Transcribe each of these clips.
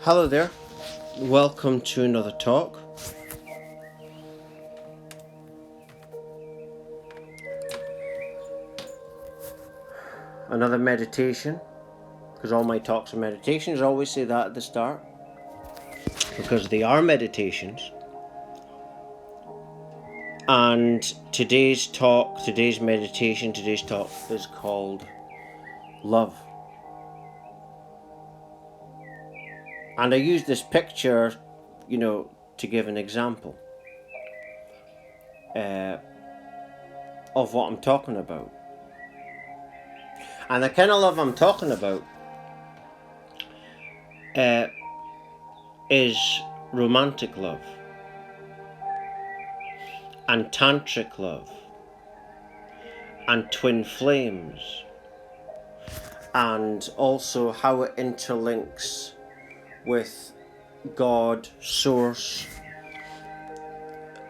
Hello there, welcome to another talk. Another meditation, because all my talks are meditations. I always say that at the start, because they are meditations. And today's talk is called Love. And I use this picture, to give an example of what I'm talking about. And the kind of love I'm talking about is romantic love and tantric love and twin flames, and also how it interlinks with God, Source,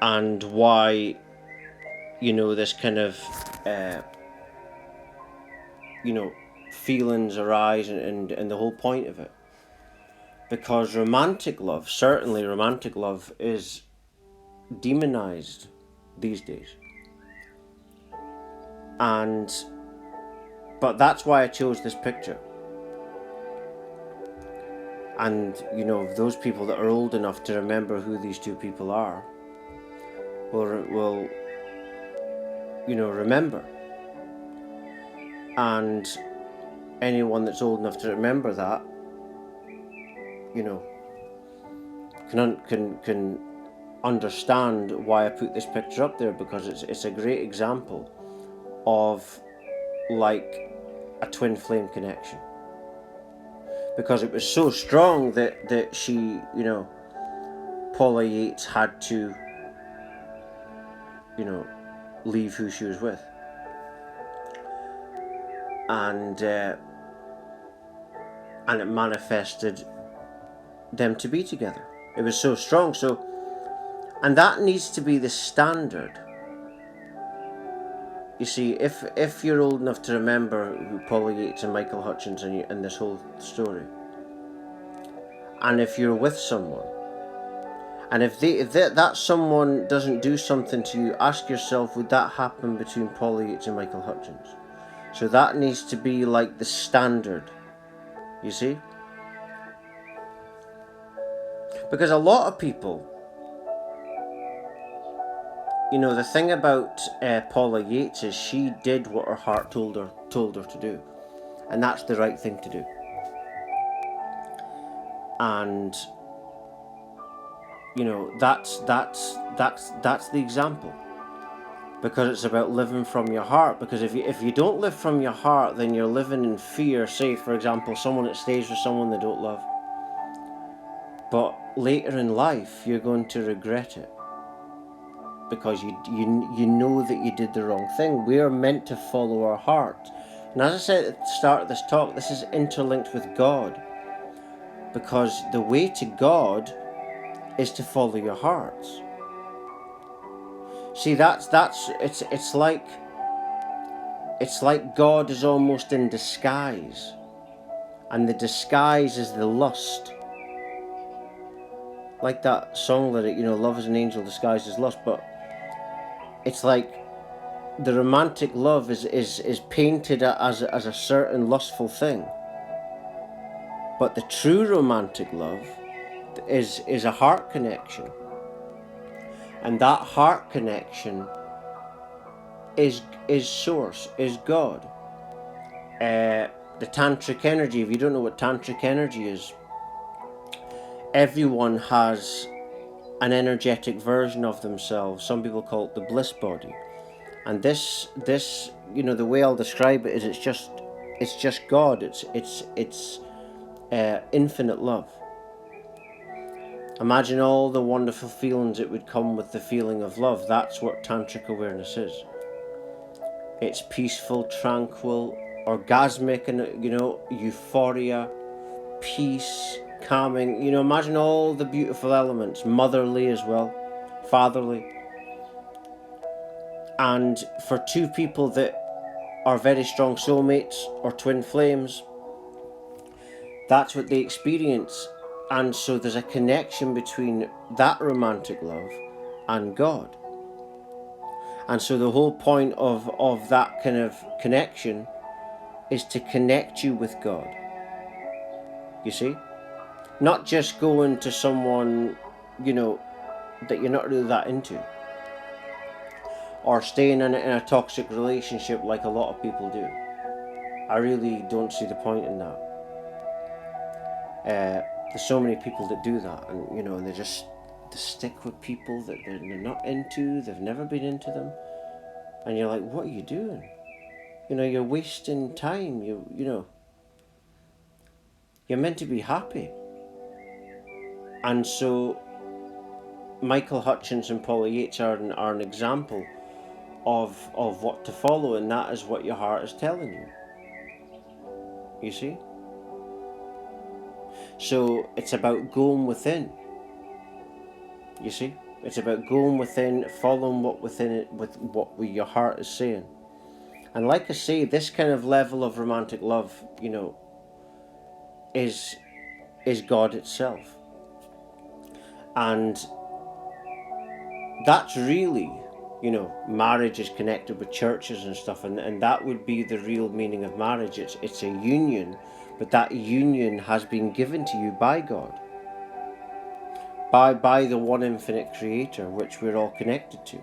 and why this kind of feelings arise, and the whole point of it. Because romantic love is demonized these days, but that's why I chose this picture. And those people that are old enough to remember who these two people are will remember. And anyone that's old enough to remember that can understand why I put this picture up there, because it's a great example of like a twin flame connection, because it was so strong that she, Paula Yates, had to leave who she was with, and it manifested them to be together. It was so strong. And that needs to be the standard. You see, if you're old enough to remember who Paula Yates and Michael Hutchence and this whole story, and if you're with someone, and if that someone doesn't do something to you, ask yourself, would that happen between Paula Yates and Michael Hutchence? So that needs to be like the standard, you see? Because a lot of people, the thing about Paula Yates is she did what her heart told her to do, and that's the right thing to do. And that's the example, because it's about living from your heart. Because if you don't live from your heart, then you're living in fear. Say, for example, someone that stays with someone they don't love, but later in life you're going to regret it, because you know that you did the wrong thing. We are meant to follow our heart. And as I said at the start of this talk, this is interlinked with God, because the way to God is to follow your hearts. See, it's like God is almost in disguise, and the disguise is the lust. Like that song lyric, love is an angel disguised as lust. But it's like the romantic love is painted as a certain lustful thing. But the true romantic love is a heart connection. And that heart connection is Source, is God. The tantric energy, if you don't know what tantric energy is, everyone has an energetic version of themselves. Some people call it the bliss body. And this the way I'll describe it is it's just God. It's infinite love. Imagine all the wonderful feelings that would come with the feeling of love. That's what tantric awareness is. It's peaceful, tranquil, orgasmic, and euphoria, peace, calming. Imagine all the beautiful elements, motherly as well, fatherly. And for two people that are very strong soulmates or twin flames, that's what they experience. And so there's a connection between that romantic love and God. And so the whole point of that kind of connection is to connect you with God. You see? Not just going to someone, that you're not really that into. Or staying in a toxic relationship like a lot of people do. I really don't see the point in that. There's so many people that do that, and they stick with people that they're not into, they've never been into them. And you're like, what are you doing? You're wasting time. You're meant to be happy. And so Michael Hutchence and Paula Yates are an example of what to follow, and that is what your heart is telling you. You see? So it's about going within. You see? It's about going within, following what within it, with what your heart is saying. And like I say, this kind of level of romantic love, is God itself. And that's really, marriage is connected with churches and stuff, and that would be the real meaning of marriage. It's a union, but that union has been given to you by God. By the one infinite creator, which we're all connected to.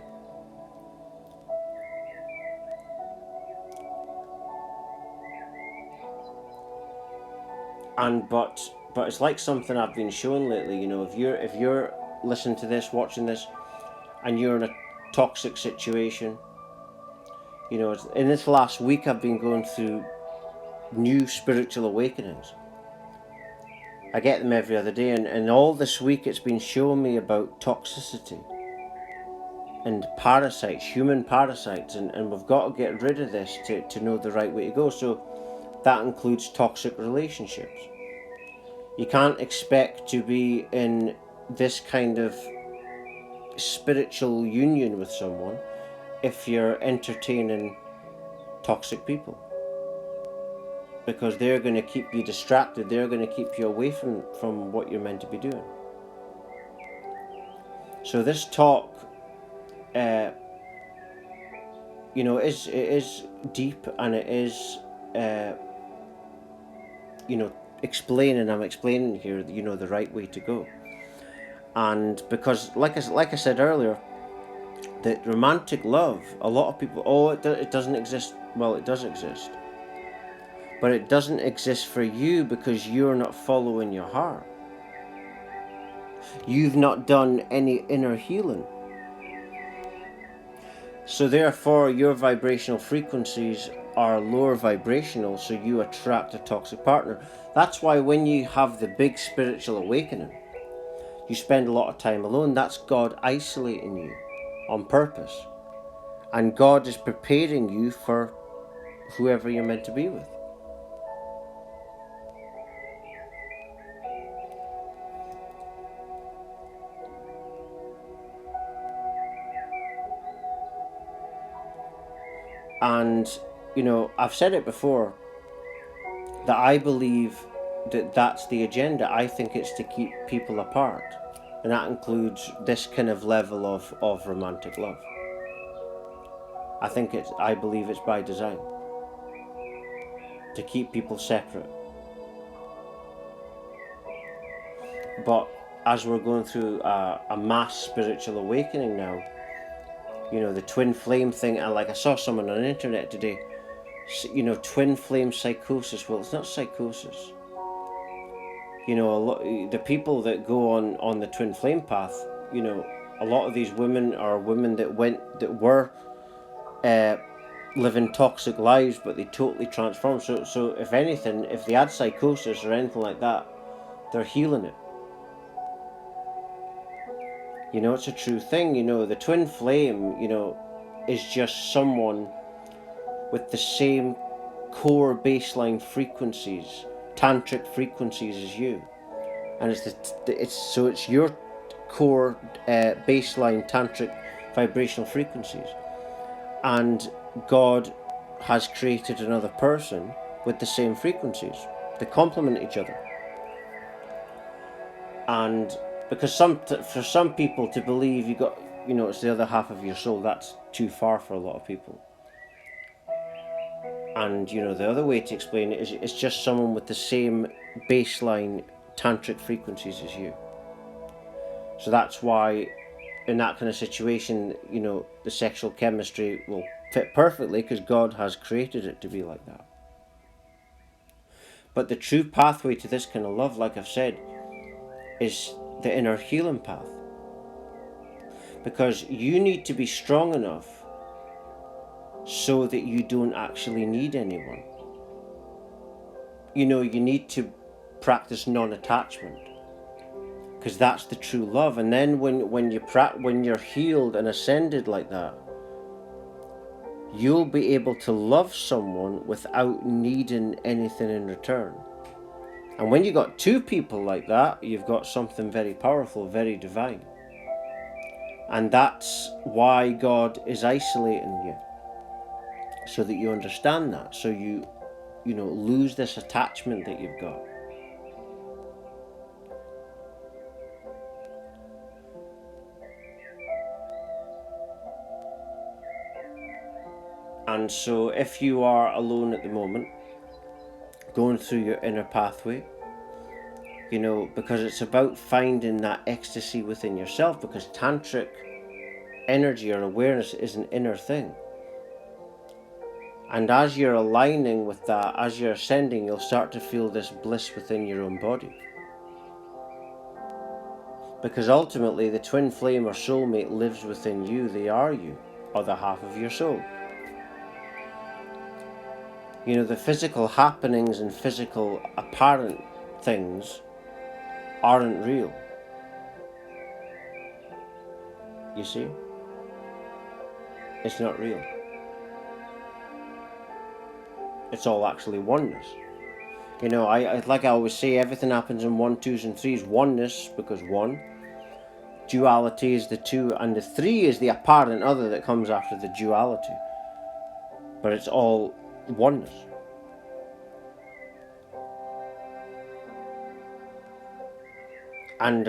But it's like something I've been shown lately. If you're listening to this, watching this, and you're in a toxic situation, in this last week I've been going through new spiritual awakenings. I get them every other day, and all this week it's been showing me about toxicity and parasites, human parasites, and we've got to get rid of this to know the right way to go. So that includes toxic relationships. You can't expect to be in this kind of spiritual union with someone if you're entertaining toxic people, because they're going to keep you distracted. They're going to keep you away from what you're meant to be doing. So this talk, it is deep, and it is, I'm explaining here, the right way to go. And because, like I said earlier, that romantic love, a lot of people, it doesn't exist. Well, it does exist. But it doesn't exist for you because you're not following your heart. You've not done any inner healing. So therefore, your vibrational frequencies are lower vibrational, so you attract a toxic partner. That's why when you have the big spiritual awakening, you spend a lot of time alone. That's God isolating you on purpose. And God is preparing you for whoever you're meant to be with. And, I've said it before, that I believe that that's the agenda. I think it's to keep people apart. And that includes this kind of level of romantic love. I believe it's by design. To keep people separate. But as we're going through a mass spiritual awakening now, the twin flame thing, and like I saw someone on the internet today, twin flame psychosis. Well, it's not psychosis. The people that go on the twin flame path, a lot of these women are women that were living toxic lives, but they totally transformed. So if anything, if they had psychosis or anything like that, they're healing it. It's a true thing. The twin flame, is just someone with the same core baseline frequencies, tantric frequencies as you, and it's your core baseline tantric vibrational frequencies, and God has created another person with the same frequencies. They complement each other. And because for some people to believe it's the other half of your soul, that's too far for a lot of people. And the other way to explain it is it's just someone with the same baseline tantric frequencies as you. So that's why in that kind of situation, the sexual chemistry will fit perfectly because God has created it to be like that. But the true pathway to this kind of love, like I've said, is the inner healing path. Because you need to be strong enough so that you don't actually need anyone. You need to practice non-attachment, because that's the true love. And then when you're healed and ascended like that, you'll be able to love someone without needing anything in return. And when you got two people like that, you've got something very powerful, very divine. And that's why God is isolating you, so that you understand that, so you lose this attachment that you've got. And so if you are alone at the moment, going through your inner pathway, because it's about finding that ecstasy within yourself, because tantric energy or awareness is an inner thing. And as you're aligning with that, as you're ascending, you'll start to feel this bliss within your own body. Because ultimately the twin flame or soulmate lives within you. They are you, or the half of your soul. The physical happenings and physical apparent things aren't real. You see? It's not real. It's all actually oneness. Like I always say, everything happens in 1, 2s, and 3s. Oneness, because 1. Duality is the 2, and the 3 is the apparent other that comes after the duality. But it's all oneness. And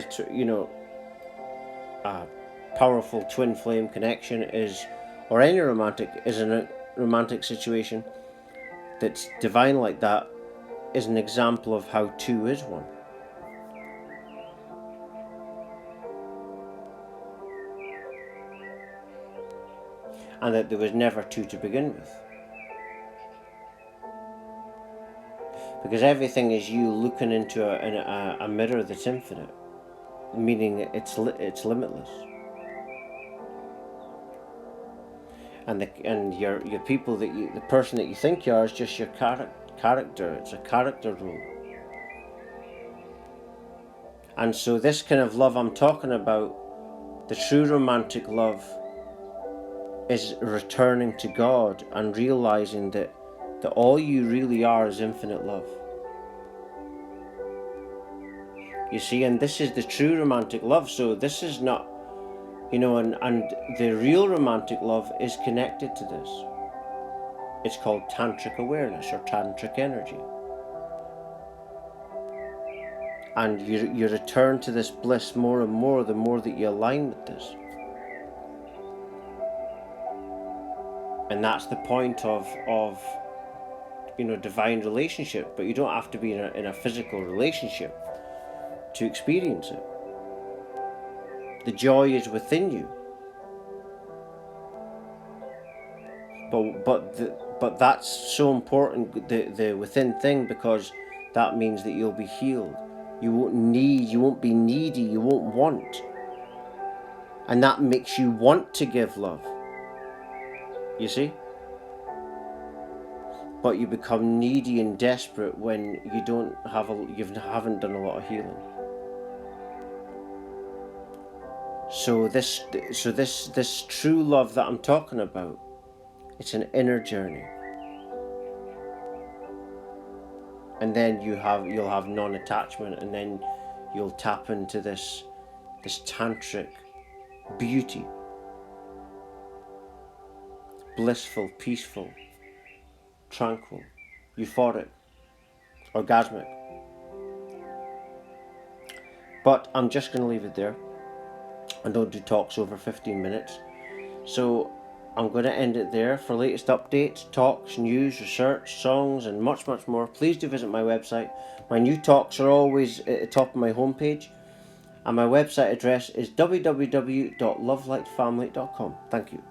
a powerful twin flame connection or any romantic situation that's divine like that, is an example of how 2 is 1. And that there was never 2 to begin with. Because everything is you looking into a mirror that's infinite, meaning it's limitless. And your people the person that you think you are is just your character. It's a character role. And so this kind of love I'm talking about, the true romantic love, is returning to God and realizing that all you really are is infinite love. You see, and this is the true romantic love. So this is not, and the real romantic love is connected to this. It's called tantric awareness or tantric energy. And you return to this bliss more and more the more that you align with this. And that's the point of divine relationship. But you don't have to be in a physical relationship to experience it. The joy is within you. But that's so important, the within thing, because that means that you'll be healed. You won't be needy, you won't want. And that makes you want to give love. You see? But you become needy and desperate when you haven't done a lot of healing. So this true love that I'm talking about, it's an inner journey. And then you'll have non-attachment, and then you'll tap into this tantric beauty. Blissful, peaceful, tranquil, euphoric, orgasmic. But I'm just going to leave it there. I don't do talks over 15 minutes. So I'm going to end it there. For latest updates, talks, news, research, songs, and much, much more, please do visit my website. My new talks are always at the top of my homepage. And my website address is www.lovelightfamily.com. Thank you.